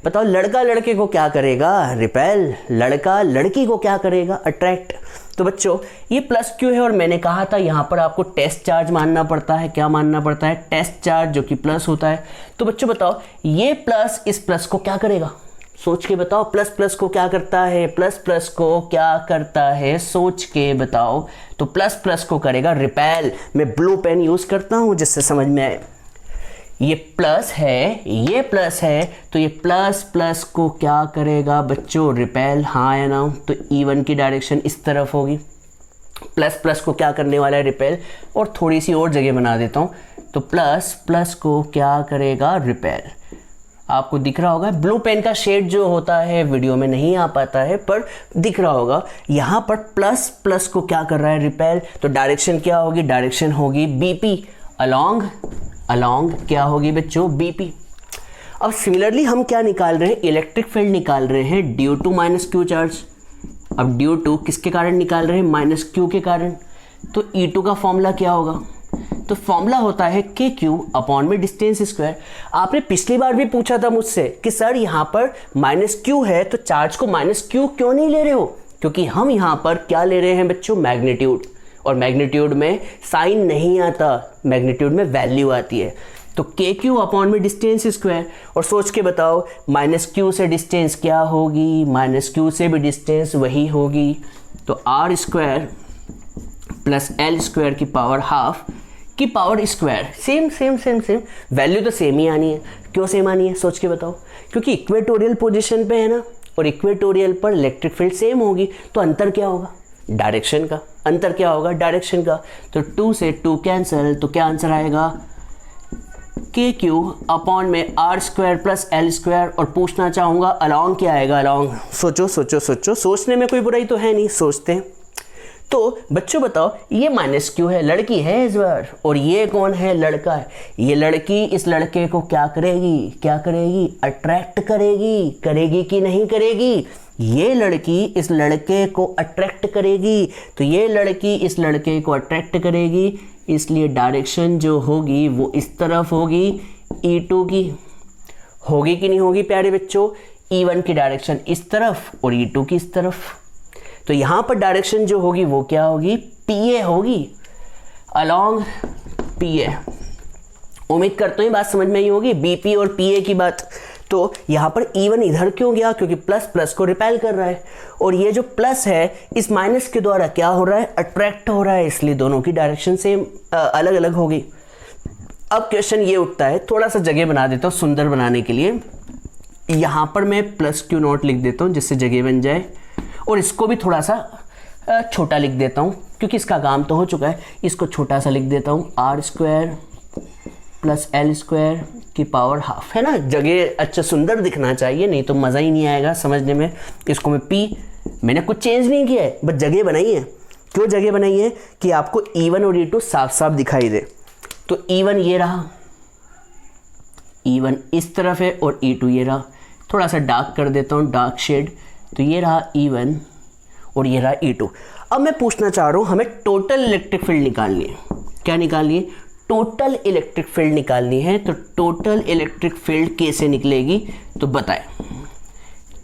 बताओ लड़का लड़के को क्या करेगा, रिपेल, लड़का लड़की को क्या करेगा, अट्रैक्ट। तो बच्चों ये प्लस Q है, और मैंने कहा था यहाँ पर आपको टेस्ट चार्ज मानना पड़ता है, क्या मानना पड़ता है, टेस्ट चार्ज, जो कि प्लस होता है। तो बच्चों बताओ ये प्लस इस प्लस को क्या करेगा, सोच के बताओ, प्लस प्लस को क्या करता है, प्लस प्लस को क्या करता है, सोच के बताओ। तो प्लस प्लस को करेगा रिपेल। मैं ब्लू पेन यूज करता हूँ जिससे समझ में आए, ये प्लस है, ये प्लस है, तो ये प्लस प्लस को क्या करेगा बच्चों, रिपेल। हाँ या ना, तो E1 की डायरेक्शन इस तरफ होगी, प्लस प्लस को क्या करने वाला है, रिपेल। और थोड़ी सी और जगह बना देता हूँ, तो प्लस प्लस को क्या करेगा, रिपेल। आपको दिख रहा होगा ब्लू पेन का शेड जो होता है वीडियो में नहीं आ पाता है, पर दिख रहा होगा यहाँ पर प्लस प्लस को क्या कर रहा है, रिपेल। तो डायरेक्शन क्या होगी, डायरेक्शन होगी BP अलोंग क्या होगी बच्चों, BP। अब सिमिलरली हम क्या निकाल रहे हैं, इलेक्ट्रिक फील्ड निकाल रहे हैं due to minus Q charge. अब ड्यू टू किसके कारण निकाल रहे हैं, माइनस Q के कारण। तो E2 का फॉर्मूला क्या होगा, तो फॉर्मूला होता है KQ अपॉन में डिस्टेंस स्क्वायर। आपने पिछली बार भी पूछा था मुझसे कि सर यहाँ पर माइनस Q है तो चार्ज को माइनस Q क्यों नहीं ले रहे हो, क्योंकि हम यहाँ पर क्या ले रहे हैं बच्चों, मैग्नीट्यूड, और मैग्नीट्यूड में साइन नहीं आता, मैग्नीट्यूड में वैल्यू आती है। तो KQ अपॉन में डिस्टेंस स्क्वायर, और सोच के बताओ माइनस Q से डिस्टेंस क्या होगी, माइनस Q से भी डिस्टेंस वही होगी। तो r square plus l square की पावर हाफ की power square, same same same same, value तो सेम ही आनी है। क्यों सेम आनी है, सोच के बताओ, क्योंकि इक्वेटोरियल पोजीशन पे है ना, और इक्वेटोरियल पर इलेक्ट्रिक फील्ड सेम होगी। तो अंतर क्या होगा, डायरेक्शन का। अंतर क्या होगा, डायरेक्शन का। तो 2 से 2 कैंसिल, तो क्या आंसर आएगा, KQ अपॉन में r square plus l square. और पूछना चाहूँगा अलोंग क्या आएगा, अलोंग। सोचो सोचो सोचो, सोचने में कोई बुराई तो है नहीं, सोचते हैं। तो बच्चों बताओ ये माइनस Q है, लड़की है इस बार, और ये कौन है, लड़का है। ये लड़की इस लड़के को क्या करेगी, अट्रैक्ट करेगी, करेगी कि नहीं करेगी, ये लड़की इस लड़के को अट्रैक्ट करेगी। तो ये लड़की इस लड़के को अट्रैक्ट करेगी, इसलिए डायरेक्शन जो होगी वो इस तरफ होगी E2 की। होगी कि नहीं होगी प्यारे बच्चों? E1 की डायरेक्शन इस तरफ और E2 की इस तरफ, तो यहाँ पर डायरेक्शन जो होगी वो क्या होगी? PA होगी, अलॉन्ग PA। उम्मीद करता हूँ बात समझ में ही होगी, BP और PA की बात। तो यहाँ पर E1 इधर क्यों गया? क्योंकि प्लस प्लस को रिपेल कर रहा है, और ये जो प्लस है इस माइनस के द्वारा क्या हो रहा है? अट्रैक्ट हो रहा है, इसलिए दोनों की डायरेक्शन सेम अलग अलग होगी। अब क्वेश्चन ये उठता है, थोड़ा सा जगह बना देता हूँ सुंदर बनाने के लिए। यहाँ पर मैं प्लस Q0 लिख देता हूँ जिससे जगह बन जाए, और इसको भी थोड़ा सा छोटा लिख देता हूँ क्योंकि इसका काम तो हो चुका है। इसको छोटा सा लिख देता हूँ, R² प्लस L² की पावर हाफ, है ना। जगह अच्छा सुंदर दिखना चाहिए, नहीं तो मज़ा ही नहीं आएगा समझने में। इसको मैं P, मैंने कुछ चेंज नहीं किया है, बस जगह बनाई है। क्यों जगह बनाई है? कि आपको E1 और E2 साफ साफ दिखाई दे। तो E1 ये रहा, E1 इस तरफ है, और E2 ये रहा। थोड़ा सा डार्क कर देता हूँ, डार्क शेड। तो ये रहा E1 और ये रहा E2। अब मैं पूछना चाह रहा हूँ, हमें टोटल इलेक्ट्रिक फील्ड निकालनी है। क्या निकालनी है? टोटल इलेक्ट्रिक फील्ड निकालनी है। तो टोटल इलेक्ट्रिक फील्ड कैसे निकलेगी? तो बताएं।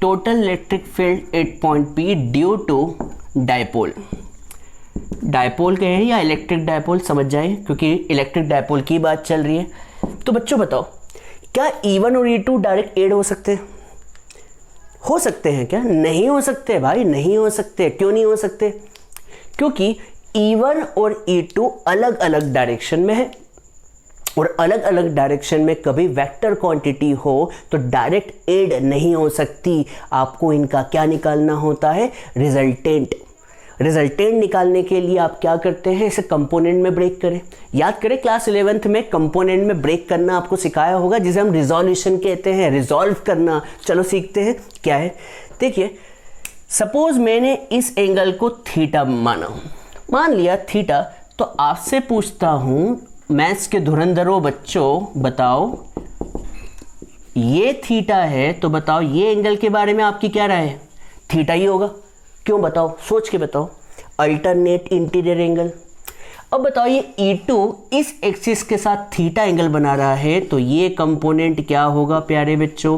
Total electric field at point P due to dipole. Dipole कहें या इलेक्ट्रिक डायपोल, समझ जाएं, क्योंकि इलेक्ट्रिक डायपोल की बात चल रही है। तो बच्चों बताओ, क्या E1 और E2 डायरेक्ट एड हो सकते हैं? हो सकते हैं क्या? नहीं हो सकते भाई, नहीं हो सकते। क्यों नहीं हो सकते? क्योंकि E1 और E2 अलग अलग डायरेक्शन में है, और अलग अलग डायरेक्शन में कभी वेक्टर क्वांटिटी हो तो डायरेक्ट एड नहीं हो सकती। आपको इनका क्या निकालना होता है? रिजल्टेंट। रिजल्टेंट निकालने के लिए आप क्या करते हैं? इसे कंपोनेंट में ब्रेक करें। याद करें, क्लास 11th में कंपोनेंट में ब्रेक करना आपको सिखाया होगा, जिसे हम रिजोल्यूशन कहते हैं, रिजॉल्व करना। चलो सीखते हैं क्या है। देखिए, सपोज मैंने इस एंगल को थीटा मान लिया थीटा। तो आपसे पूछता हूं, मैथ्स के धुरंधरों बच्चों, बताओ ये थीटा है, तो बताओ ये एंगल के बारे में आपकी क्या राय है? थीटा ही होगा। क्यों? बताओ, सोच के बताओ। Alternate interior angle. अब बताओ, ये E2 इस एक्सिस के साथ थीटा एंगल बना रहा है, तो ये कंपोनेंट क्या होगा प्यारे बच्चों?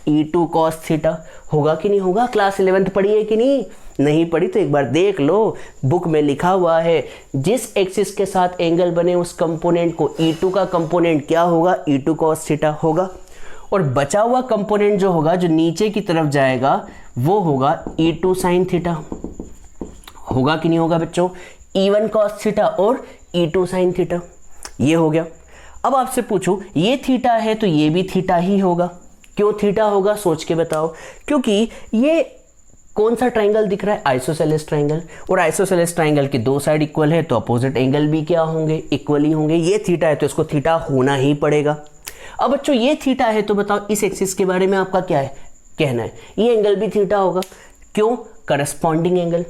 E2 cos थीटा होगा कि नहीं होगा? क्लास 11th पढ़ी है कि नहीं? नहीं पढ़ी तो एक बार देख लो, बुक में लिखा हुआ है। जिस एक्सिस के साथ एंगल बने उस कंपोनेंट को E2 का कंपोनेंट क्या होगा? E2 cos थीटा होगा। और बचा हुआ कंपोनेंट जो होगा, जो नीचे की तरफ जाएगा, वो होगा E2 sin थीटा। होगा कि नहीं होगा बच्चों? E1 cos थीटा और E2 sin थीटा। ये हो गया। अब आपसे पूछूं, ये थीटा है तो ये भी थीटा ही होगा। क्यों थीटा होगा? सोच के बताओ। क्योंकि ये कौन सा ट्राइंगल दिख रहा है? आइसोसेलेस ट्राइंगल, और आइसोसेलेस ट्राइंगल की दो साइड इक्वल है, तो अपोजिट एंगल भी क्या होंगे? इक्वल ही होंगे। ये थीटा है तो इसको थीटा होना ही पड़ेगा। अब बच्चों ये थीटा है तो बताओ इस एक्सिस के बारे में आपका क्या है कहना है? ये एंगल भी थीटा होगा। क्यों? Corresponding angle.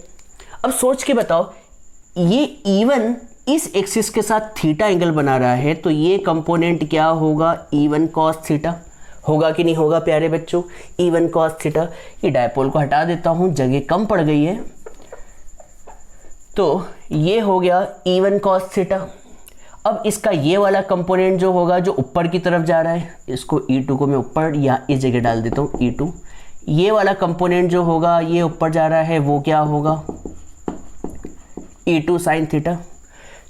अब सोच के बताओ, ये E1 इस एक्सिस के साथ थीटा एंगल बना रहा है, तो ये कंपोनेंट क्या होगा? E1 cos theta. होगा कि नहीं होगा प्यारे बच्चों? E1 cos theta. ये डायपोल को हटा देता हूं, जगह कम पड़ गई है। तो ये हो गया E1 cos थीटा। अब इसका ये वाला कंपोनेंट जो होगा, जो ऊपर की तरफ जा रहा है, इसको E2 को मैं ऊपर या इस जगह डाल देता हूँ, E2। ये वाला कंपोनेंट जो होगा, ये ऊपर जा रहा है, वो क्या होगा? E2 sin theta.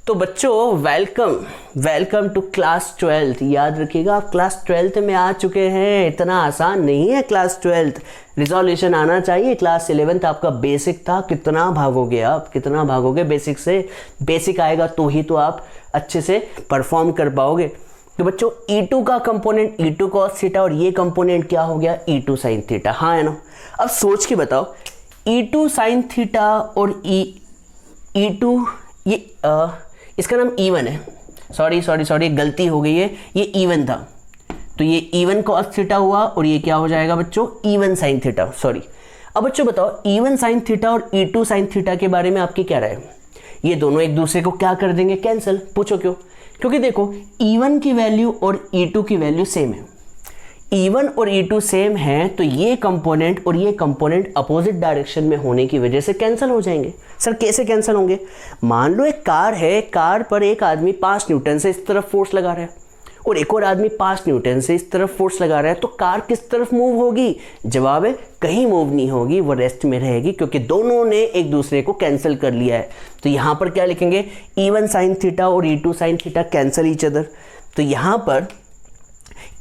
तो बच्चों वेलकम टू क्लास 12th। याद रखिएगा, आप क्लास 12th में आ चुके हैं। इतना आसान नहीं है क्लास 12th। रिजोल्यूशन आना चाहिए। क्लास 11th आपका बेसिक था। कितना भागोगे आप? कितना भागोगे बेसिक से? बेसिक आएगा तो ही तो आप अच्छे से परफॉर्म कर पाओगे। तो बच्चों E2 का कंपोनेंट E2 cos थीटा, और ये कंपोनेंट क्या हो गया? E2 sin theta. हाँ है ना? अब सोच के बताओ, E2 sin थीटा और E2, ये इसका नाम E1 है। सॉरी गलती हो गई है, ये E1 था। तो ये E1 cos थीटा हुआ, और ये क्या हो जाएगा बच्चों? E1 sin theta. सॉरी। अब बच्चों बताओ, E1 sin थीटा और E2 sin थीटा के बारे में आपकी क्या राय है? ये दोनों एक दूसरे को क्या कर देंगे? कैंसिल। पूछो क्यों? क्योंकि देखो, E1 की वैल्यू और E2 की वैल्यू सेम है। E1 और E2 सेम है, तो ये कंपोनेंट और ये कंपोनेंट अपोजिट डायरेक्शन में होने की वजह से कैंसिल हो जाएंगे। सर कैसे कैंसिल होंगे? मान लो एक कार है, कार पर एक आदमी 5 न्यूटन से इस तरफ फोर्स लगा रहा है, और एक और आदमी 5 न्यूटन से इस तरफ फोर्स लगा रहा है, तो कार किस तरफ मूव होगी? जवाब है कहीं मूव नहीं होगी, वो रेस्ट में रहेगी, क्योंकि दोनों ने एक दूसरे को कैंसिल कर लिया है। तो यहाँ पर क्या लिखेंगे? E1 sin थीटा और E2 sin theta cancel each other. तो यहाँ पर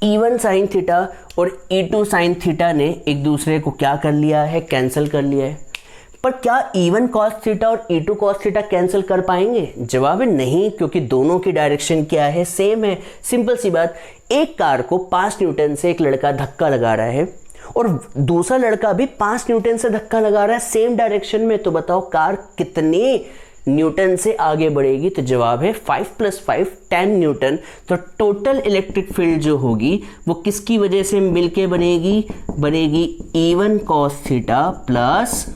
E1 sin थीटा और E2 sin थीटा ने एक दूसरे को क्या कर लिया है? कैंसिल कर लिया है। पर क्या E1 cos थीटा और E2 cos थीटा कैंसिल कर पाएंगे? जवाब है नहीं, क्योंकि दोनों की डायरेक्शन क्या है? सेम है। सिंपल सी बात, एक कार को 5 न्यूटन से एक लड़का धक्का लगा रहा है और दूसरा लड़का भी 5 न्यूटन से धक्का लगा रहा है सेम डायरेक्शन में। तो बताओ कार कितने न्यूटन से आगे बढ़ेगी? तो जवाब है 5 + 5 10 न्यूटन। तो टोटल इलेक्ट्रिक फील्ड जो होगी वो किसकी वजह से मिलके बनेगी? E1 cos थीटा प्लस,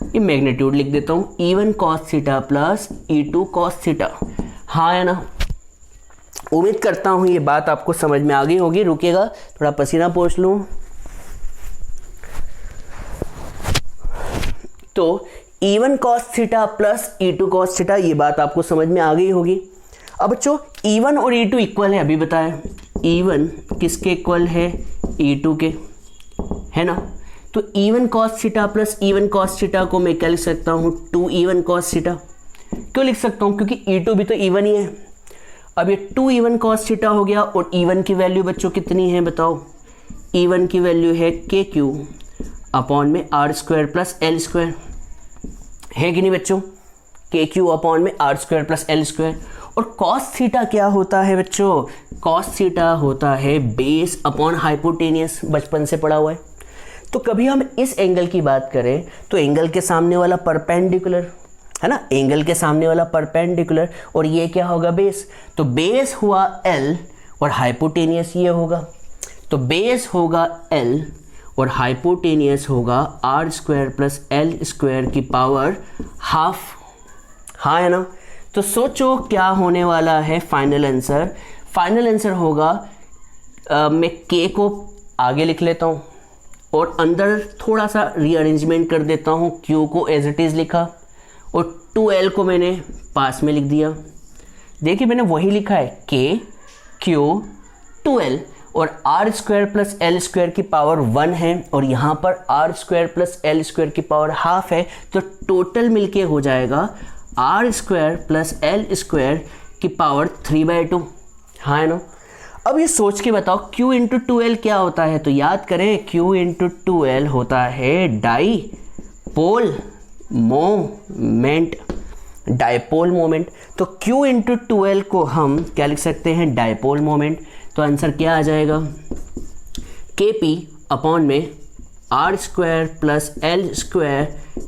ये मैग्नीट्यूड लिख देता हूँ, E1 cos theta plus E2 cos theta. हाँ है ना? उम्मीद करता हूँ ये बात आपको समझ में आ गई होगी। रुकिएगा, थोड़ा पसीना पोंछ लूँ। तो E1 cos theta plus E2 cos theta, ये बात आपको समझ में आ गई होगी। अब बच्चों E1 और E2 इक्वल है, अभी बताएं। E1 किसके इक्वल है? E2 के, है ना? तो E1 cos theta plus E1 cos theta को मैं क्या लिख सकता हूँ? 2E1 cos theta. क्यों लिख सकता हूँ? क्योंकि E2 भी तो E1 ही है। अब ये 2E1 cos थीटा हो गया, और E1 की वैल्यू बच्चों कितनी है बताओ? E1 की वैल्यू है KQ अपॉन में R² प्लस L², है कि नहीं बच्चों? KQ अपॉन में R² प्लस L²। और cos थीटा क्या होता है बच्चों? cos थीटा होता है बेस अपॉन हाइपोटेनियस, बचपन से पढ़ा हुआ है। तो कभी हम इस एंगल की बात करें तो एंगल के सामने वाला परपेंडिकुलर, है ना? एंगल के सामने वाला परपेंडिकुलर, और ये क्या होगा? बेस। तो बेस हुआ L और हाइपोटेनियस ये होगा। तो बेस होगा L और हाइपोटेनियस होगा R² प्लस L² की पावर हाफ। हाँ है ना? तो सोचो क्या होने वाला है फाइनल आंसर? फाइनल आंसर होगा, मैं K को आगे लिख लेता हूँ और अंदर थोड़ा सा रीअरेंजमेंट कर देता हूँ। Q को एज इट इज़ लिखा और 2L को मैंने पास में लिख दिया। देखिए मैंने वही लिखा है, K Q 2L, और R² प्लस L² की पावर 1 है, और यहाँ पर R² प्लस L² की पावर हाफ है। तो टोटल मिलके हो जाएगा R² प्लस L² की पावर 3/2। हाँ है ना? अब ये सोच के बताओ Q इंटू 2L क्या होता है? तो याद करें, Q इंटू 2L होता है डाईपोल मोमेंट, डाईपोल मोमेंट। तो Q इंटू 2L को हम क्या लिख सकते हैं? Dipole moment. तो आंसर क्या आ जाएगा? KP अपॉन में R² प्लस L²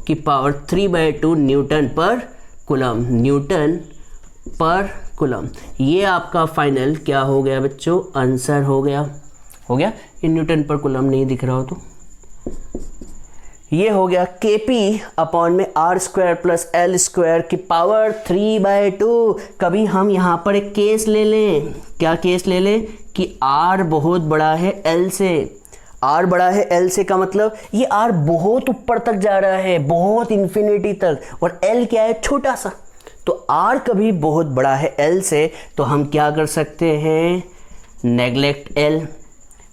की पावर 3/2 न्यूटन पर कूलम, न्यूटन पर कूलम। ये आपका फाइनल क्या हो गया बच्चों? आंसर हो गया। ये न्यूटन पर कूलम नहीं दिख रहा हो तो ये हो गया KP अपॉन में R² प्लस L² की पावर 3/2। कभी हम यहाँ पर एक केस ले लें। क्या केस ले लें? कि R बहुत बड़ा है L से। R बड़ा है L से का मतलब ये R बहुत ऊपर तक जा रहा है, बहुत इन्फिनिटी तक, और L क्या है? छोटा सा। तो R कभी बहुत बड़ा है L से, तो हम क्या कर सकते हैं? Neglect L।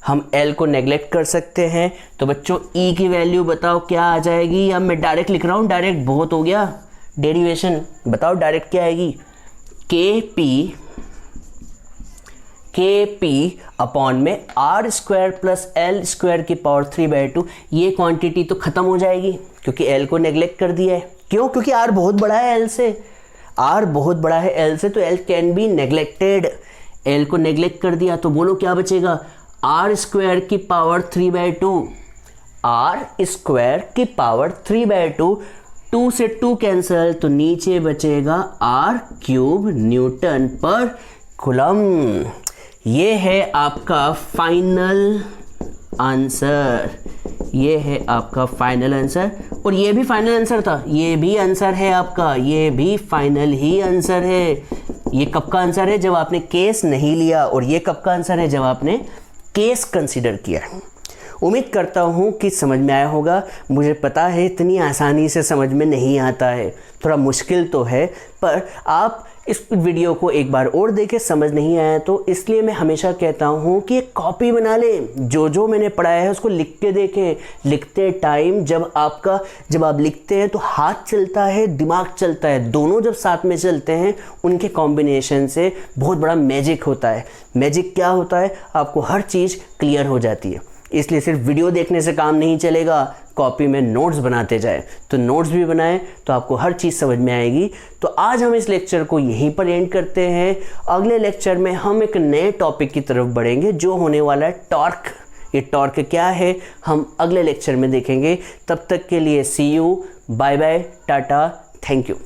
हम L को नेगलेक्ट कर सकते हैं। तो बच्चों E की वैल्यू बताओ क्या आ जाएगी? अब मैं डायरेक्ट लिख रहा हूँ, डायरेक्ट बहुत हो गया डेरिवेशन। बताओ डायरेक्ट क्या आएगी? KP अपॉन में R² प्लस L² की पावर 3/2। ये क्वांटिटी तो खत्म हो जाएगी क्योंकि L को नेगलेक्ट कर दिया है। क्यों? क्योंकि R बहुत बड़ा है L से। R बहुत बड़ा है L से, तो L can be neglected. L को नेगलेक्ट कर दिया तो बोलो क्या बचेगा? R² की पावर 3/2। R² की पावर 3/2। 2 से 2 कैंसल, तो नीचे बचेगा R³ न्यूटन पर कूलम। ये है आपका फाइनल आंसर। ये है आपका फाइनल आंसर, और ये भी फाइनल आंसर था। ये भी आंसर है आपका, ये भी फाइनल ही आंसर है। ये कब का आंसर है? जब आपने केस नहीं लिया, और ये कब का आंसर है? जब आपने केस कंसीडर किया। उम्मीद करता हूँ कि समझ में आया होगा। मुझे पता है इतनी आसानी से समझ में नहीं आता है, थोड़ा मुश्किल तो है, पर आप इस वीडियो को एक बार और देखें, समझ नहीं आया तो इसलिए मैं हमेशा कहता हूँ कि एक कॉपी बना लें, जो मैंने पढ़ाया है उसको लिख के देखें। लिखते टाइम जब आप लिखते हैं तो हाथ चलता है, दिमाग चलता है, दोनों जब साथ में चलते हैं उनके कॉम्बिनेशन से बहुत बड़ा मैजिक होता है। मैजिक क्या होता है, आपको हर चीज़ क्लियर हो जाती है। इसलिए सिर्फ वीडियो देखने से काम नहीं चलेगा, कॉपी में नोट्स बनाते जाए, तो नोट्स भी बनाएं तो आपको हर चीज़ समझ में आएगी। तो आज हम इस लेक्चर को यहीं पर एंड करते हैं। अगले लेक्चर में हम एक नए टॉपिक की तरफ बढ़ेंगे जो होने वाला है टॉर्क। ये टॉर्क क्या है हम अगले लेक्चर में देखेंगे। तब तक के लिए see you, bye bye, tata, thank you.